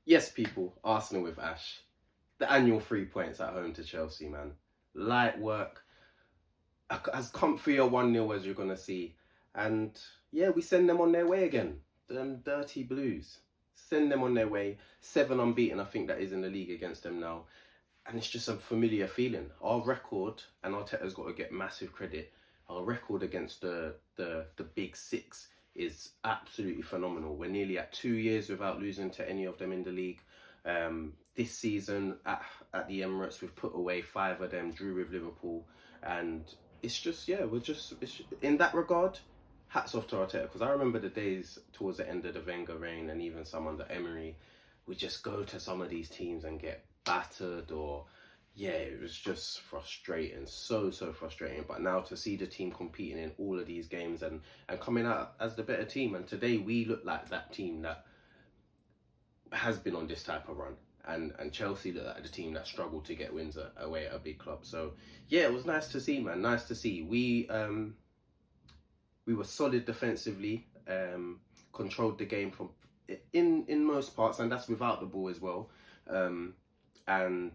Yes, people, Arsenal with Ash. The annual 3 points at home to Chelsea, man. Light work, as comfy a 1-0 as you're going to see. And yeah, we send them on their way again. Them dirty Blues. Send them on their way. 7 unbeaten, I think that is in the league against them now. And it's just a familiar feeling. Our record, and Arteta's got to get massive credit, our record against the big six is absolutely phenomenal. We're nearly at 2 years without losing to any of them in the league. This season at the Emirates, we've put away 5 of them, drew with Liverpool, and it's just, yeah, in that regard, hats off to Arteta, because I remember the days towards the end of the Wenger reign and even some under Emery, we just go to some of these teams and get battered, or yeah, it was just frustrating, so frustrating. But now to see the team competing in all of these games and coming out as the better team, and today we look like that team that has been on this type of run. And Chelsea look like the team that struggled to get wins away at a big club. So yeah, it was nice to see, man. Nice to see. We were solid defensively, controlled the game from in most parts, and that's without the ball as well. And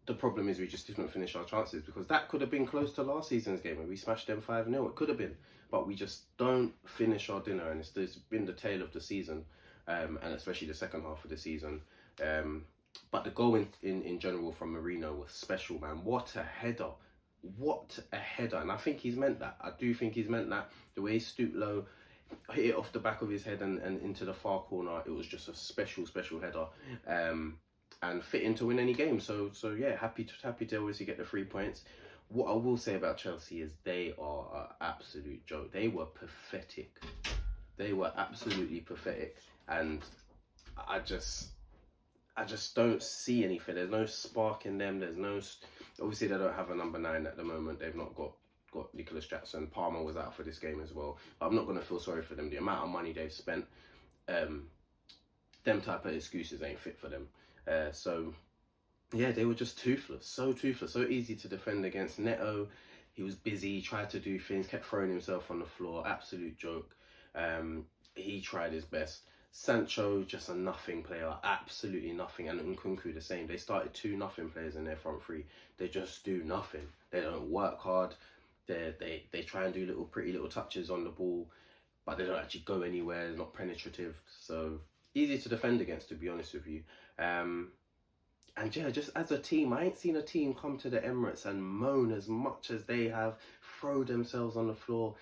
the problem is we just didn't finish our chances, because that could have been close to last season's game when we smashed them 5-0. It could have been, but we just don't finish our dinner, and it's been the tale of the season, and especially the second half of the season. But the goal in general from Marino was special, man. What a header. What a header. And I think he's meant that. I do think he's meant that. The way he stooped low, hit it off the back of his head and into the far corner, it was just a special header. And fitting to win any game. So yeah, happy to obviously get the 3 points. What I will say about Chelsea is they are an absolute joke. They were pathetic. They were absolutely pathetic. And I just don't see anything. There's no spark in them. There's no, obviously they don't have a number 9 at the moment. They've not got Nicholas Jackson. Palmer was out for this game as well. But I'm not going to feel sorry for them. The amount of money they've spent, them type of excuses ain't fit for them. So yeah, they were just toothless, so easy to defend against. Neto, he was busy, tried to do things, kept throwing himself on the floor, absolute joke. He tried his best. Sancho, just a nothing player, absolutely nothing. And Nkunku the same. They started 2 nothing players in their front three. They just do nothing. They don't work hard. They try and do pretty little touches on the ball, but they don't actually go anywhere. They're not penetrative. So easy to defend against, to be honest with you. And yeah, just as a team, I ain't seen a team come to the Emirates and moan as much as they have, throw themselves on the floor.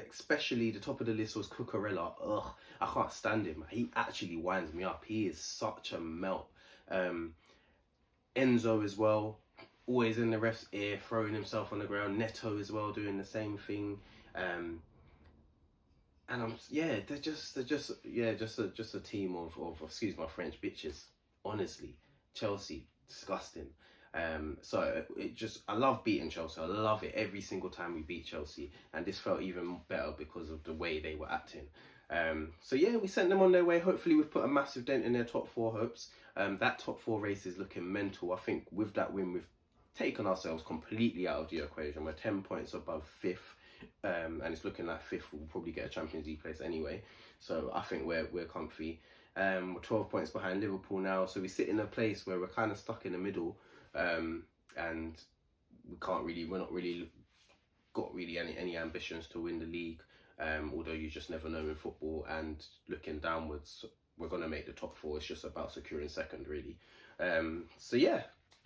Especially the top of the list was Cucurella. Ugh, I can't stand him. He actually winds me up. He is such a melt. Enzo as well, always in the ref's ear, throwing himself on the ground. Neto as well, doing the same thing. And they're just a team of excuse my French, bitches. Honestly, Chelsea, disgusting. So I love beating Chelsea. I love it every single time we beat Chelsea, and this felt even better because of the way they were acting. So yeah, we sent them on their way. Hopefully we've put a massive dent in their top 4 hopes. That top 4 race is looking mental. I think with that win, we've taken ourselves completely out of the equation. We're 10 points above 5th. And it's looking like 5th will probably get a Champions League place anyway. So I think we're comfy. We're 12 points behind Liverpool now, so we sit in a place where we're kind of stuck in the middle, and we're not really got any ambitions to win the league. Although you just never know in football. And looking downwards, we're gonna make the top 4. It's just about securing second, really. So yeah,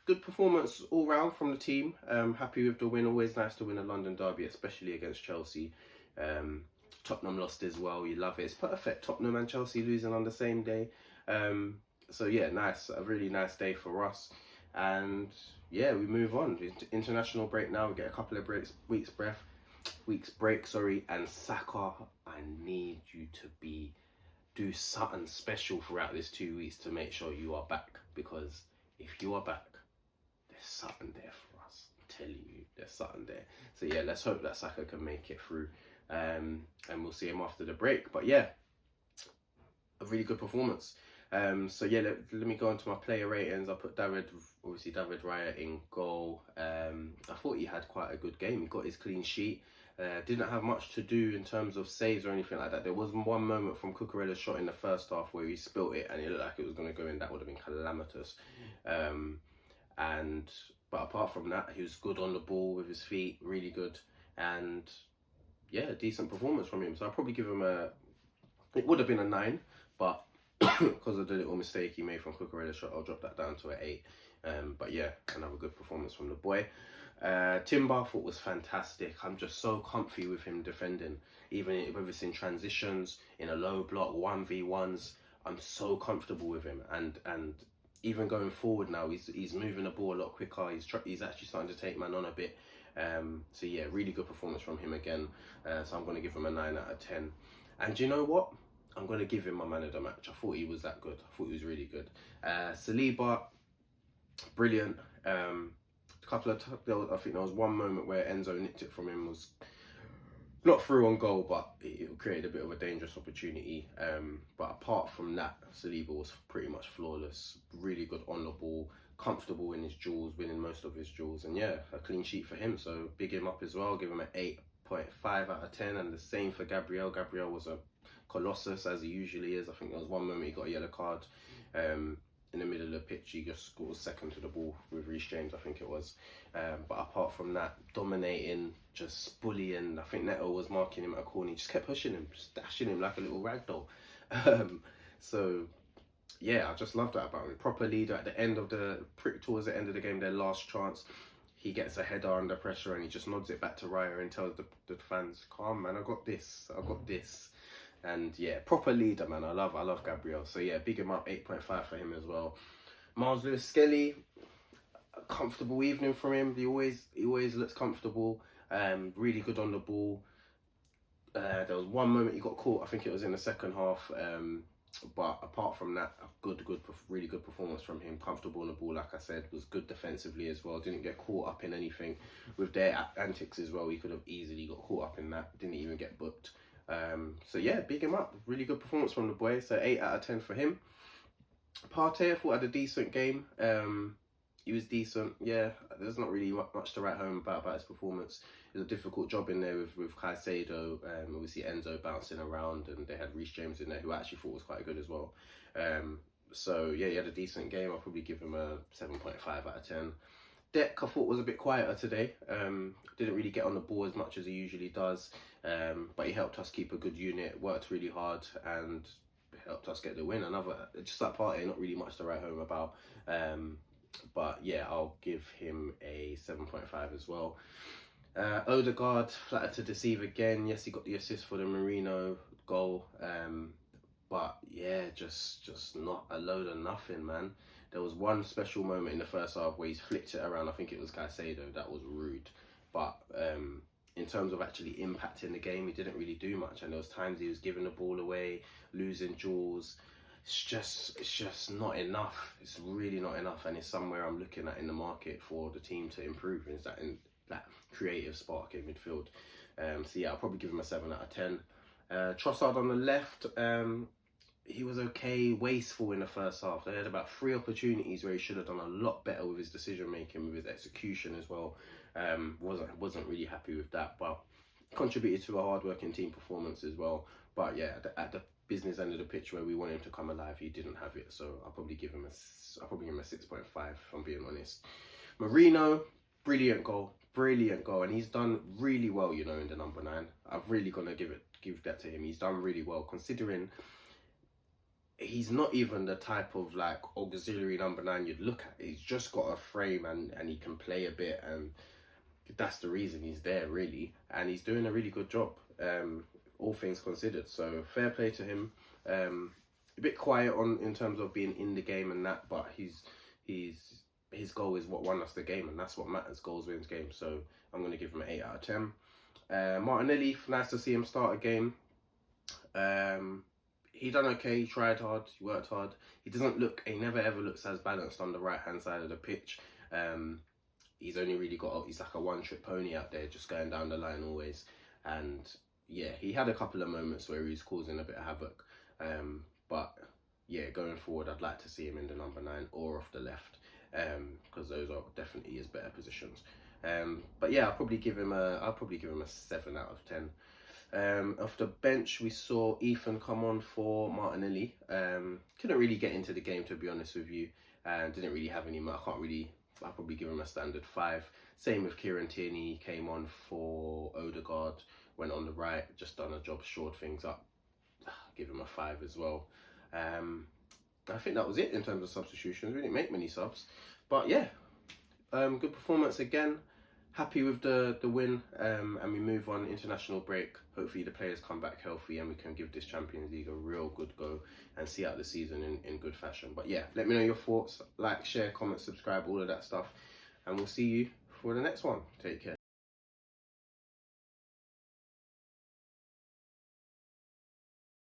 good performance all round from the team. Happy with the win. Always nice to win a London derby, especially against Chelsea. Tottenham lost as well. You love it. It's perfect. Tottenham and Chelsea losing on the same day. So yeah, nice. A really nice day for us. And yeah, we move on. International break now. We get a couple of weeks break. And Saka, I need you to do something special throughout this 2 weeks to make sure you are back. Because if you are back, there's something there for us. I'm telling you, there's something there. So yeah, let's hope that Saka can make it through. And we'll see him after the break. But yeah, a really good performance. So yeah, let me go on to my player ratings. I put David Raya in goal. I thought he had quite a good game. He got his clean sheet. Didn't have much to do in terms of saves or anything like that. There was one moment from Cucurella's shot in the first half where he spilt it and it looked like it was going to go in. That would have been calamitous. But apart from that, he was good on the ball with his feet, really good. And yeah, decent performance from him. So I'll probably give him it would have been a 9, but because of the little mistake he made from Cucurella's shot, I'll drop that down to an 8. But yeah, another good performance from the boy. Timber I thought was fantastic. I'm just so comfy with him defending, even whether it's in transitions, in a low block, 1v1s. I'm so comfortable with him, and even going forward now, he's moving the ball a lot quicker. He's actually starting to take man on a bit. So yeah, really good performance from him again. So I'm going to give him a 9 out of 10. And you know what? I'm going to give him my man of the match. I thought he was that good. I thought he was really good. Saliba, brilliant. I think there was one moment where Enzo nicked it from him, was not through on goal, but it created a bit of a dangerous opportunity. But apart from that, Saliba was pretty much flawless. Really good on the ball, comfortable in his duels, winning most of his duels, and yeah, a clean sheet for him. So big him up as well. Give him an 8.5 out of 10, and the same for Gabriel. Gabriel was a colossus, as he usually is. I think there was one moment he got a yellow card. In the middle of the pitch, he just scored second to the ball with Reece James, I think it was. But apart from that, dominating, just bullying. I think Neto was marking him at a corner. He just kept pushing him, just dashing him like a little ragdoll. So yeah, I just love that about him. Proper leader at the end of towards the end of the game, their last chance, he gets a header under pressure and he just nods it back to Raya and tells the fans, "Calm, man, I got this. And yeah, proper leader, man. I love Gabriel. So yeah, big him up, 8.5 for him as well. Miles Lewis Skelly, a comfortable evening from him. He always looks comfortable. Really good on the ball. There was one moment he got caught. I think it was in the second half. But apart from that, really good performance from him. Comfortable on the ball, like I said, was good defensively as well. Didn't get caught up in anything with their antics as well. He could have easily got caught up in that. Didn't even get booked. So yeah, big him up. Really good performance from the boy. So 8 out of 10 for him. Partey, I thought had a decent game. He was decent. Yeah, there's not really much to write home about his performance. It was a difficult job in there with Caicedo. Obviously Enzo bouncing around, and they had Reece James in there, who I actually thought was quite good as well. So yeah, he had a decent game. I'll probably give him a 7.5 out of 10. Dek, I thought, was a bit quieter today. Didn't really get on the ball as much as he usually does, but he helped us keep a good unit, worked really hard, and helped us get the win. Just that Partey, not really much to write home about. But yeah, I'll give him a 7.5 as well. Odegaard, flattered to deceive again. Yes, he got the assist for the Marino goal. But yeah, just not a load of nothing, man. There was one special moment in the first half where he's flicked it around. I think it was Caicedo. That was rude. But in terms of actually impacting the game, he didn't really do much. And there was times he was giving the ball away, losing duels. It's just not enough. It's really not enough. And it's somewhere I'm looking at in the market for the team to improve. Is that in that creative spark in midfield? So yeah, I'll probably give him a 7 out of 10. Trossard on the left. He was okay, wasteful in the first half. They had about 3 opportunities where he should have done a lot better with his decision making, with his execution as well. Wasn't really happy with that, but contributed to a hard-working team performance as well. But yeah, at the business end of the pitch where we want him to come alive, he didn't have it. So I'll probably give him a 6.5 if I'm being honest. Marino, brilliant goal, and he's done really well, you know, in the number 9. I've really gonna give that to him. He's done really well considering he's not even the type of like auxiliary number 9 you'd look at. He's just got a frame and he can play a bit, and that's the reason he's there really. And he's doing a really good job, all things considered. So fair play to him. A bit quiet in terms of being in the game and that, but his goal is what won us the game, and that's what matters. Goals wins games. So I'm going to give him an 8 out of 10. Martinelli, nice to see him start a game. He done okay, he tried hard, he worked hard. He never ever looks as balanced on the right hand side of the pitch. He's only really he's like a one-trick pony out there, just going down the line always. And yeah, he had a couple of moments where he was causing a bit of havoc. But yeah, going forward, I'd like to see him in the number 9 or off the left, because those are definitely his better positions. But yeah, I'll probably give him a 7 out of 10. Off the bench, we saw Ethan come on for Martinelli. Couldn't really get into the game, to be honest with you, and didn't really have any. I'll probably give him a standard 5. Same with Kieran Tierney, came on for Odegaard, went on the right, just done a job, shored things up. Give him a 5 as well. I think that was it in terms of substitutions. We didn't make many subs, but yeah, good performance again. Happy with the win, and we move on international break. Hopefully the players come back healthy and we can give this Champions League a real good go and see out the season in good fashion. But yeah, let me know your thoughts. Like, share, comment, subscribe, all of that stuff. And we'll see you for the next one. Take care.